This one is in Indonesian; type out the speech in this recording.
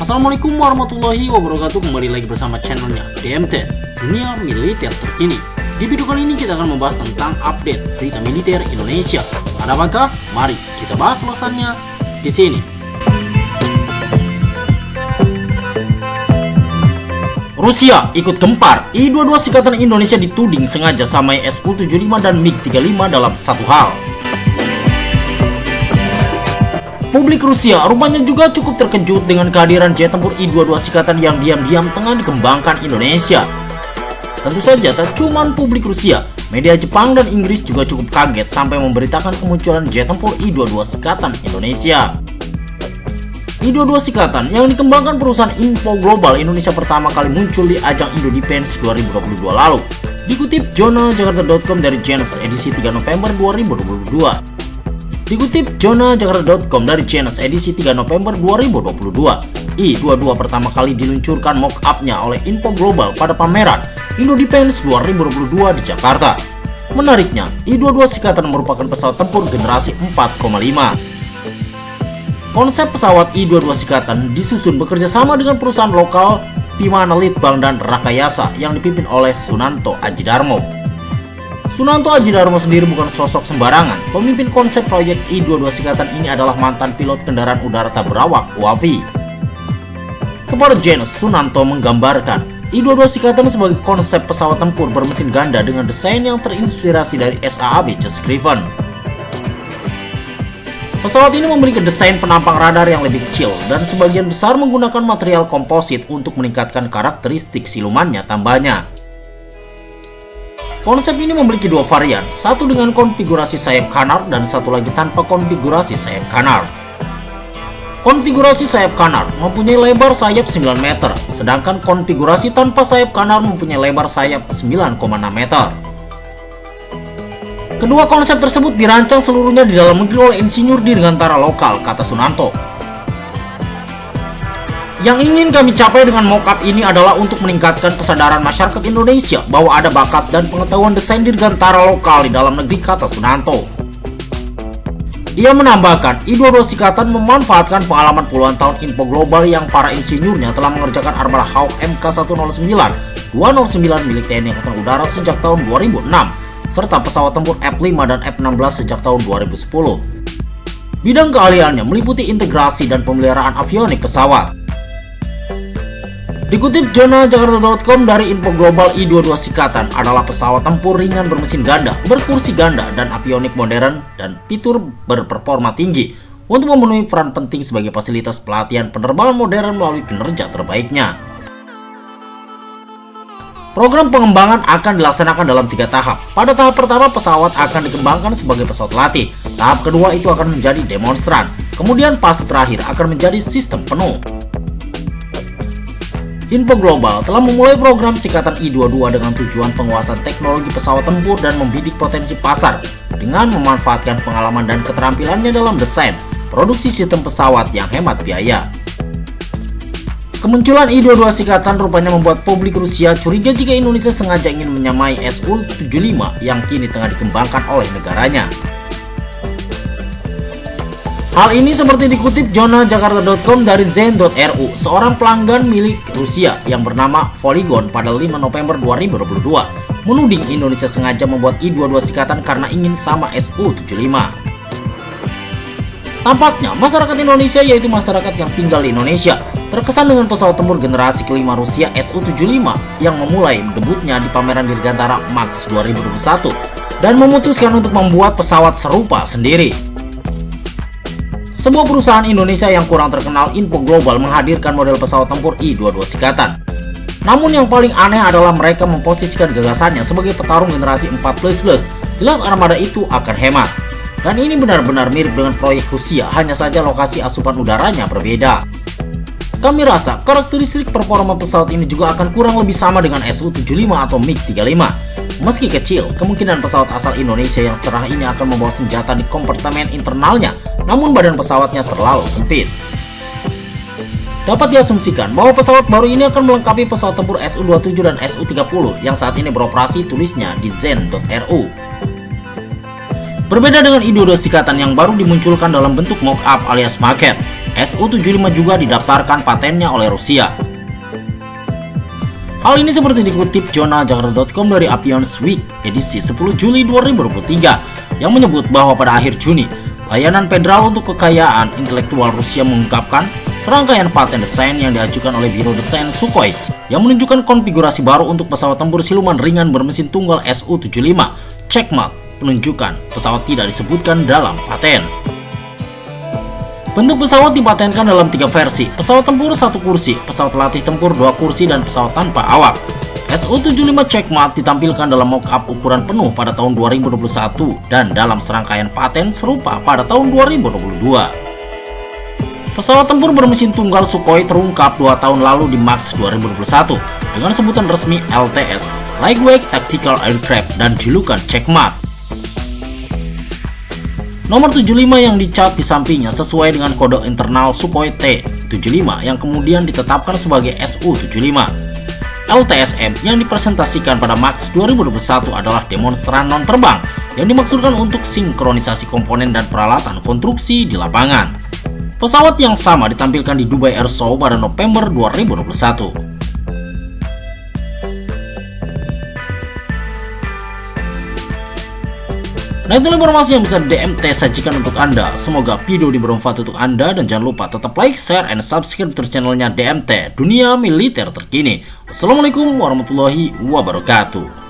Assalamualaikum warahmatullahi wabarakatuh. Kembali lagi bersama channelnya DMT, Dunia Militer Terkini. Di video kali ini kita akan membahas tentang update berita militer Indonesia. Ada apakah? Mari kita bahas ulasannya di sini. Rusia ikut gempar. I-22 Sikatan Indonesia dituding sengaja samai Su-75 dan MiG-35 dalam satu hal. Publik Rusia rupanya juga cukup terkejut dengan kehadiran jet tempur I-22 Sikatan yang diam-diam tengah dikembangkan Indonesia. Tentu saja tak cuma publik Rusia, media Jepang dan Inggris juga cukup kaget sampai memberitakan kemunculan jet tempur I-22 Sikatan Indonesia. I-22 Sikatan yang dikembangkan perusahaan Info Global Indonesia pertama kali muncul di ajang Indo Defense 2022 lalu. Dikutip Jakarta.com dari Genesis edisi 3 November 2022. Dikutip Jakarta.com dari Genesis edisi 3 November 2022, I-22 pertama kali diluncurkan mock-up-nya oleh Info Global pada pameran Indo Defense 2022 di Jakarta. Menariknya, I-22 Sikatan merupakan pesawat tempur generasi 4,5. Konsep pesawat I-22 Sikatan disusun bekerja sama dengan perusahaan lokal Bimana Litbang dan Rakayasa yang dipimpin oleh Sunanto Ajidarmo. Sunanto Ajidarmo sendiri bukan sosok sembarangan. Pemimpin konsep proyek I-22 Sikatan ini adalah mantan pilot kendaraan udara tak berawak UAV. Kepada Genesis, Sunanto menggambarkan I-22 Sikatan sebagai konsep pesawat tempur bermesin ganda dengan desain yang terinspirasi dari SAAB Chess Griffon. Pesawat ini memiliki desain penampang radar yang lebih kecil dan sebagian besar menggunakan material komposit untuk meningkatkan karakteristik silumannya tambahnya. Konsep ini memiliki dua varian, satu dengan konfigurasi sayap kanar dan satu lagi tanpa konfigurasi sayap kanar. Konfigurasi sayap kanar mempunyai lebar sayap 9 meter, sedangkan konfigurasi tanpa sayap kanar mempunyai lebar sayap 9,6 meter. Kedua konsep tersebut dirancang seluruhnya di dalam negeri oleh insinyur dirgantara lokal, kata Sunanto. Yang ingin kami capai dengan mockup ini adalah untuk meningkatkan kesadaran masyarakat Indonesia bahwa ada bakat dan pengetahuan desain dirgantara lokal di dalam negeri, kata Sunanto. Ia menambahkan, I-22 Sikatan memanfaatkan pengalaman puluhan tahun Info Global yang para insinyurnya telah mengerjakan armada Hawk Mk109, 209 milik TNI Angkatan Udara sejak tahun 2006, serta pesawat tempur F-5 dan F-16 sejak tahun 2010. Bidang keahliannya meliputi integrasi dan pemeliharaan avionik pesawat. Dikutip Jakarta.com dari Info Global, I-22 Sikatan adalah pesawat tempur ringan bermesin ganda, berkursi ganda, dan avionik modern dan fitur berperforma tinggi untuk memenuhi peran penting sebagai fasilitas pelatihan penerbangan modern melalui kinerja terbaiknya. Program pengembangan akan dilaksanakan dalam 3 tahap. Pada tahap pertama, pesawat akan dikembangkan sebagai pesawat latih. Tahap kedua itu akan menjadi demonstran. Kemudian fase terakhir akan menjadi sistem penuh. Info Global telah memulai program Sikatan I-22 dengan tujuan penguasaan teknologi pesawat tempur dan membidik potensi pasar dengan memanfaatkan pengalaman dan keterampilannya dalam desain, produksi sistem pesawat yang hemat biaya. Kemunculan I-22 Sikatan rupanya membuat publik Rusia curiga jika Indonesia sengaja ingin menyamai Su-75 yang kini tengah dikembangkan oleh negaranya. Hal ini seperti dikutip Jakarta.com dari Zen.ru, seorang pelanggan milik Rusia yang bernama Polygon pada 5 November 2022, menuding Indonesia sengaja membuat I-22 Sikatan karena ingin sama Su-75. Tampaknya masyarakat Indonesia, yaitu masyarakat yang tinggal di Indonesia, terkesan dengan pesawat tempur generasi kelima Rusia Su-75 yang memulai debutnya di pameran dirgantara MAX 2021 dan memutuskan untuk membuat pesawat serupa sendiri. Sebuah perusahaan Indonesia yang kurang terkenal, Info Global, menghadirkan model pesawat tempur I-22 Sikatan. Namun yang paling aneh adalah mereka memposisikan gagasannya sebagai petarung generasi 4++. Jelas armada itu akan hemat. Dan ini benar-benar mirip dengan proyek Rusia, hanya saja lokasi asupan udaranya berbeda. Kami rasa karakteristik performa pesawat ini juga akan kurang lebih sama dengan Su-75 atau MiG-35. Meski kecil, kemungkinan pesawat asal Indonesia yang cerah ini akan membawa senjata di kompartemen internalnya, namun badan pesawatnya terlalu sempit. Dapat diasumsikan bahwa pesawat baru ini akan melengkapi pesawat tempur Su-27 dan Su-30 yang saat ini beroperasi, tulisnya di Zen.ru. Berbeda dengan I-22 Sikatan yang baru dimunculkan dalam bentuk mock-up alias maket, Su-75 juga didaftarkan patennya oleh Rusia. Hal ini seperti dikutip jurnal Jakarta.com dari Avionics Week edisi 10 Juli 2023 yang menyebut bahwa pada akhir Juni, Layanan Federal untuk Kekayaan Intelektual Rusia mengungkapkan serangkaian paten desain yang diajukan oleh Biro Desain Sukhoi yang menunjukkan konfigurasi baru untuk pesawat tempur siluman ringan bermesin tunggal Su-75. Checkmark penunjukan pesawat tidak disebutkan dalam paten. Bentuk pesawat dipatenkan dalam 3 versi: pesawat tempur 1 kursi, pesawat latih tempur 2 kursi, dan pesawat tanpa awak. Su-75 Checkmark ditampilkan dalam mock-up ukuran penuh pada tahun 2021 dan dalam serangkaian paten serupa pada tahun 2022. Pesawat tempur bermesin tunggal Sukhoi terungkap 2 tahun lalu di Max 2021 dengan sebutan resmi LTS, Lightweight Tactical Aircraft, dan julukan Checkmark. Nomor 75 yang dicat di sampingnya sesuai dengan kode internal Sukhoi T-75 yang kemudian ditetapkan sebagai Su-75. LTSM yang dipresentasikan pada Max 2021 adalah demonstran non-terbang yang dimaksudkan untuk sinkronisasi komponen dan peralatan konstruksi di lapangan. Pesawat yang sama ditampilkan di Dubai Air Show pada November 2021. Nah, itulah informasi yang bisa DMT sajikan untuk Anda. Semoga video ini bermanfaat untuk Anda, dan jangan lupa tetap like, share, and subscribe terus channelnya DMT Dunia Militer Terkini. Wassalamualaikum warahmatullahi wabarakatuh.